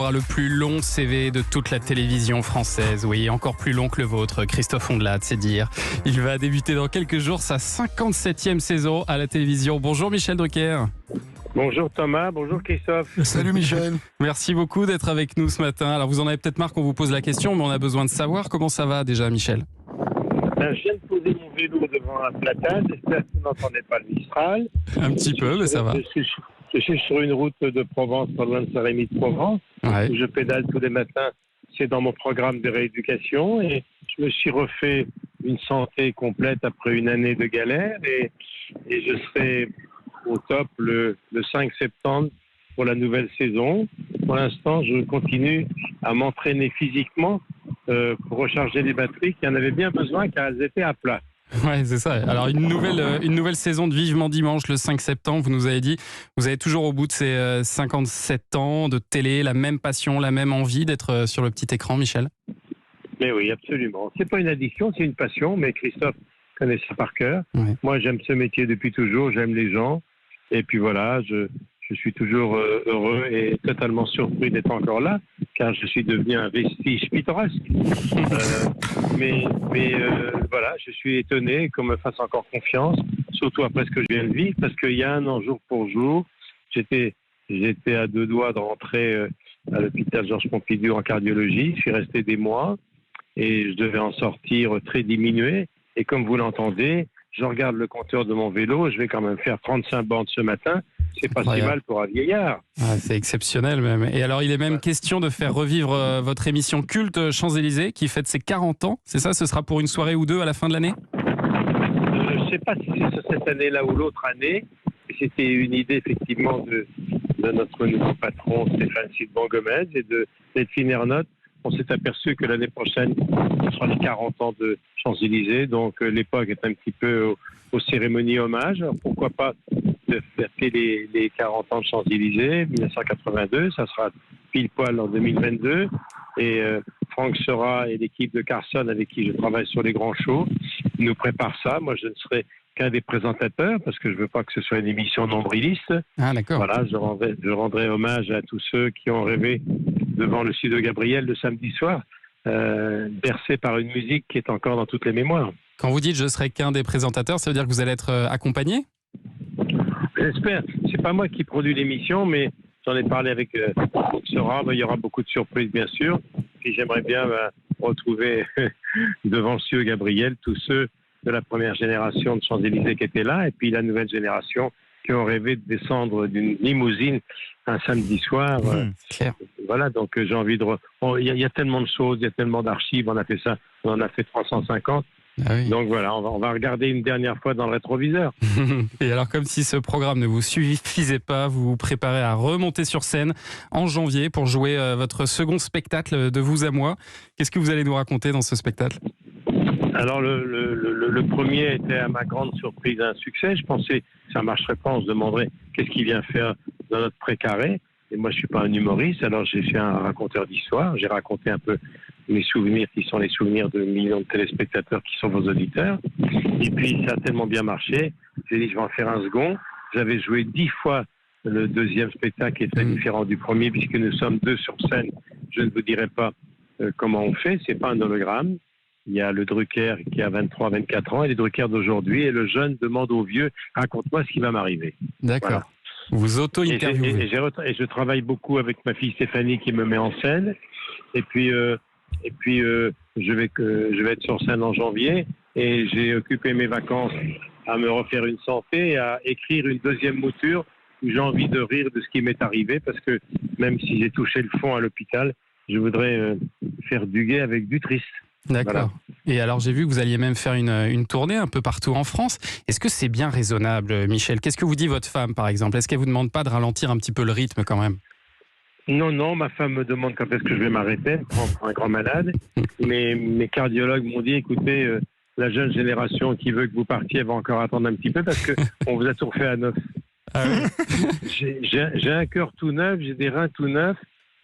Aura le plus long CV de toute la télévision française, oui, encore plus long que le vôtre, Christophe Ondelat, c'est dire. Il va débuter dans quelques jours sa 57e saison à la télévision. Bonjour Michel Drucker. Bonjour Thomas, bonjour Christophe. Salut Michel. Merci beaucoup d'être avec nous ce matin. Alors vous en avez peut-être marre qu'on vous pose la question, mais on a besoin de savoir comment ça va déjà Michel. Je viens de poser mon vélo devant un platane, j'espère que vous n'entendez pas le Mistral. Un petit peu, mais ça va. Je suis sur une route de Provence, pas loin de Saint-Rémy de Provence, Ouais. où je pédale tous les matins. C'est dans mon programme de rééducation et je me suis refait une santé complète après une année de galère et je serai au top le 5 septembre pour la nouvelle saison. Pour l'instant, je continue à m'entraîner physiquement pour recharger les batteries qui en avaient bien besoin car elles étaient à plat. Ouais, c'est ça. Alors une nouvelle saison de Vivement Dimanche le 5 septembre, vous nous avez dit, vous avez toujours au bout de ces 57 ans de télé, la même passion, la même envie d'être sur le petit écran, Michel? Mais oui, absolument. C'est pas une addiction, c'est une passion, mais Christophe connaît ça par cœur. Ouais. Moi, j'aime ce métier depuis toujours, j'aime les gens. Et puis voilà, je suis toujours heureux et totalement surpris d'être encore là, car je suis devenu un vestige pittoresque. Mais voilà, je suis étonné qu'on me fasse encore confiance, surtout après ce que je viens de vivre, parce qu'il y a un an, jour pour jour, j'étais à 2 doigts de rentrer à l'hôpital Georges Pompidou en cardiologie. Je suis resté des mois et je devais en sortir très diminué. Et comme vous l'entendez, je regarde le compteur de mon vélo, je vais quand même faire 35 bandes ce matin. C'est pas si mal pour un vieillard. Ah, c'est exceptionnel même. Et alors, il est même question de faire revivre votre émission culte Champs-Élysées qui fête ses 40 ans. C'est ça, ce sera pour une soirée ou deux à la fin de l'année? Je ne sais pas si c'est cette année-là ou l'autre année. Et c'était une idée effectivement de notre nouveau patron Stéphane Silvan-Gomez et de Delphine Ernotte. On s'est aperçu que l'année prochaine, ce sera les 40 ans de Champs-Élysées. Donc l'époque est un petit peu aux cérémonies hommages. Alors, pourquoi pas de fêter les 40 ans de Champs-Élysées, 1982. Ça sera pile poil en 2022. Et Franck Seurat et l'équipe de Carson avec qui je travaille sur les grands shows nous préparent ça. Moi, je ne serai qu'un des présentateurs parce que je ne veux pas que ce soit une émission nombriliste. Ah, d'accord. Voilà, je rendrai hommage à tous ceux qui ont rêvé devant le studio Gabriel le samedi soir, bercé par une musique qui est encore dans toutes les mémoires. Quand vous dites je serai qu'un des présentateurs, ça veut dire que vous allez être accompagné? J'espère. C'est pas moi qui produis l'émission, mais j'en ai parlé avec Sora. Il y aura beaucoup de surprises, bien sûr. Puis j'aimerais bien retrouver devant le studio Gabriel tous ceux de la première génération de Champs-Élysées qui étaient là, et puis la nouvelle génération qui ont rêvé de descendre d'une limousine un samedi soir. Clair. Voilà, donc j'ai envie de... Il y a tellement de choses, il y a tellement d'archives, on a fait ça, on en a fait 350. Ah oui. Donc voilà, on va regarder une dernière fois dans le rétroviseur. Et alors, comme si ce programme ne vous suffisait pas, vous vous préparez à remonter sur scène en janvier pour jouer votre second spectacle de Vous à moi. Qu'est-ce que vous allez nous raconter dans ce spectacle? Alors le premier était à ma grande surprise un succès. Je pensais que ça marcherait pas, on se demanderait qu'est-ce qu'il vient faire dans notre précaré. Et moi je suis pas un humoriste, alors j'ai fait un raconteur d'histoire. J'ai raconté un peu mes souvenirs qui sont les souvenirs de millions de téléspectateurs qui sont vos auditeurs. Et puis ça a tellement bien marché, j'ai dit je vais en faire un second. J'avais joué 10 fois le deuxième spectacle qui est très différent du premier puisque nous sommes 2 sur scène. Je ne vous dirai pas comment on fait, c'est pas un hologramme. Il y a le Drucker qui a 23-24 ans et les Drucker d'aujourd'hui. Et le jeune demande au vieux, raconte-moi ce qui va m'arriver. D'accord. Voilà. Vous auto-interviewez. Et je travaille beaucoup avec ma fille Stéphanie qui me met en scène. Et puis je vais être sur scène en janvier. Et j'ai occupé mes vacances à me refaire une santé et à écrire une deuxième mouture où j'ai envie de rire de ce qui m'est arrivé. Parce que même si j'ai touché le fond à l'hôpital, je voudrais faire du gai avec du triste. D'accord. Voilà. Et alors j'ai vu que vous alliez même faire une tournée un peu partout en France. Est-ce que c'est bien raisonnable, Michel? Qu'est-ce que vous dit votre femme, par exemple? Est-ce qu'elle vous demande pas de ralentir un petit peu le rythme quand même? Non, ma femme me demande quand est-ce que je vais m'arrêter, pour un grand malade. Mais mes cardiologues m'ont dit, écoutez, la jeune génération qui veut que vous partiez va encore attendre un petit peu parce qu'on vous a tout refait à neuf. Ah oui. J'ai un cœur tout neuf, j'ai des reins tout neufs,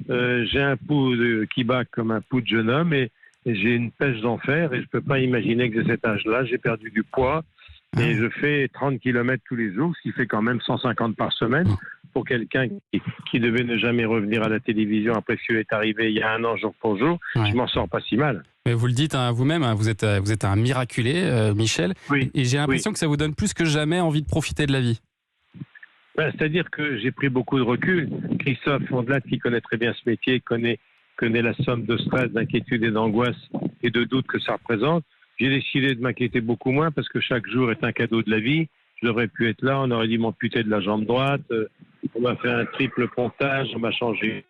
j'ai un pouls qui bat comme un pouls de jeune homme et j'ai une pêche d'enfer et je ne peux pas imaginer que j'ai cet âge-là. J'ai perdu du poids et je fais 30 km tous les jours, ce qui fait quand même 150 par semaine. pour quelqu'un qui devait ne jamais revenir à la télévision après ce qui est arrivé il y a un an, jour pour jour, je m'en sors pas si mal. Mais vous le dites vous-même, vous êtes un miraculé, Michel. Oui. Et j'ai l'impression que ça vous donne plus que jamais envie de profiter de la vie. C'est-à-dire que j'ai pris beaucoup de recul. Christophe Fondelat, qui connaît très bien ce métier, connaît la somme de stress, d'inquiétude et d'angoisse et de doute que ça représente. J'ai décidé de m'inquiéter beaucoup moins parce que chaque jour est un cadeau de la vie. Je n'aurais pu être là, on aurait dû m'amputer de la jambe droite, on m'a fait un triple pontage, on m'a changé.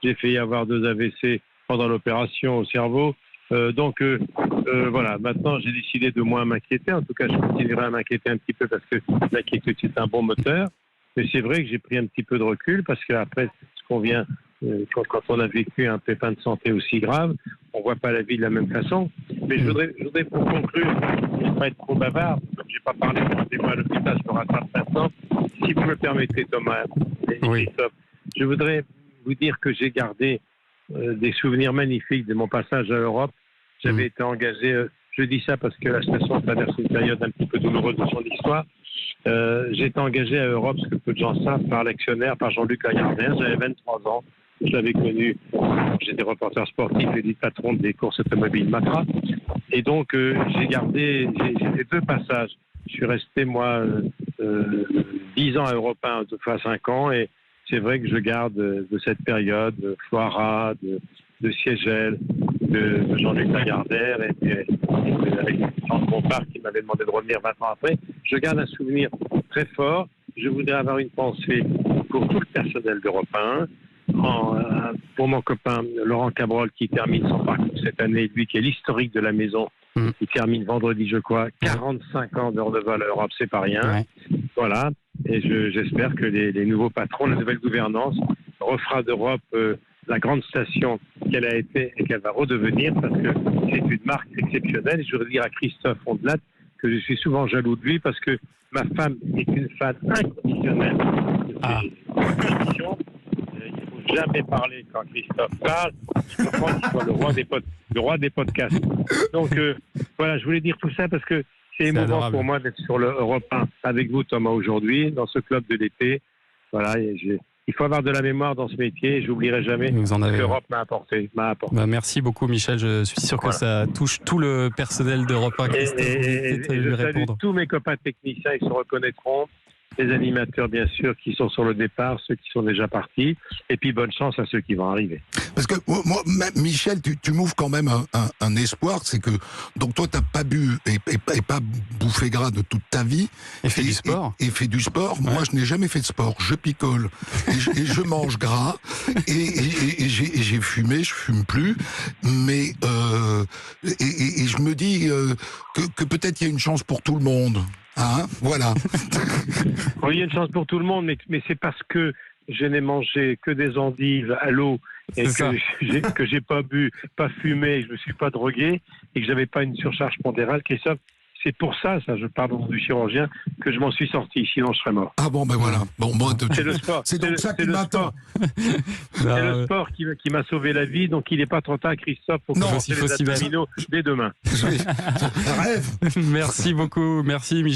J'ai fait y avoir 2 AVC pendant l'opération au cerveau. Voilà, maintenant j'ai décidé de moins m'inquiéter. En tout cas, je continuerai à m'inquiéter un petit peu parce que l'inquiétude, c'est un bon moteur. Mais c'est vrai que j'ai pris un petit peu de recul parce qu'après, ce qu'on vient, quand on a vécu un pépin de santé aussi grave, on ne voit pas la vie de la même façon. Mais je voudrais pour conclure, je ne vais pas être trop bavard, comme je n'ai pas parlé des mois à l'hôpital, je me rattrape maintenant. Si vous me permettez, Thomas et Christophe, je voudrais vous dire que j'ai gardé des souvenirs magnifiques de mon passage à Europe. J'avais été engagé, je dis ça parce que la station traverse une période un petit peu douloureuse de son histoire. J'ai été engagé à Europe, ce que peu de gens savent, par l'actionnaire, par Jean-Luc Lagardère. J'avais 23 ans. Je l'avais connu. J'étais reporter sportif et patron des courses automobiles Matra. Et donc, j'ai fait 2 passages. Je suis resté, moi, 10 ans à Europe 1, enfin 5 ans. Et c'est vrai que je garde de cette période de Floira, de Siegel, de Jean-Luc Lagardère et avec Jean Bompard qui m'avait demandé de revenir 20 ans après. Je garde un souvenir très fort. Je voudrais avoir une pensée pour tout le personnel d'Europe 1, pour mon copain Laurent Cabrol qui termine son parcours cette année, lui qui est l'historique de la maison, qui termine vendredi, je crois, 45 ans d'heures de vol à Europe, c'est pas rien. Ouais. Voilà. Et j'espère que les nouveaux patrons, la nouvelle gouvernance refera d'Europe la grande station qu'elle a été et qu'elle va redevenir parce que c'est une marque exceptionnelle. Et je voudrais dire à Christophe Fondelat que je suis souvent jaloux de lui parce que ma femme est une fan inconditionnelle de ses émissions. Il ne faut jamais parler quand Christophe parle. Je comprends qu'il soit le roi des podcasts. Donc voilà, je voulais dire tout ça parce que c'est émouvant adorable pour moi d'être sur l'Europe 1 avec vous, Thomas, aujourd'hui, dans ce club de l'été. Voilà, il faut avoir de la mémoire dans ce métier. Je n'oublierai jamais ce que l'Europe m'a apporté. Merci beaucoup, Michel. Je suis sûr que ça touche tout le personnel d'Europe 1. Et je salue tous mes copains techniciens, ils se reconnaîtront. Les animateurs, bien sûr, qui sont sur le départ, ceux qui sont déjà partis. Et puis, bonne chance à ceux qui vont arriver. Parce que, moi, Michel, tu m'ouvres quand même un espoir. C'est que, donc, toi, t'as pas bu et pas bouffé gras de toute ta vie. Et fait du sport. Et fait du sport. Ouais. Moi, je n'ai jamais fait de sport. Je picole. Et je mange gras. Et j'ai fumé, je fume plus. Mais, et je me dis que peut-être il y a une chance pour tout le monde. Hein, voilà. Il y a une chance pour tout le monde, mais c'est parce que je n'ai mangé que des endives à l'eau et que j'ai pas bu, pas fumé, je me suis pas drogué et que j'avais pas une surcharge pondérale, Christophe. C'est pour ça, je parle au nom du chirurgien, que je m'en suis sorti, sinon je serais mort. Ah bon, ben voilà. Bon, moi, c'est le sport. C'est donc ça qui m'attend. C'est le sport qui m'a sauvé la vie, donc il n'est pas trop tard, Christophe, pour commencer les abdominaux dès demain. Rêve. Merci beaucoup, merci Michel.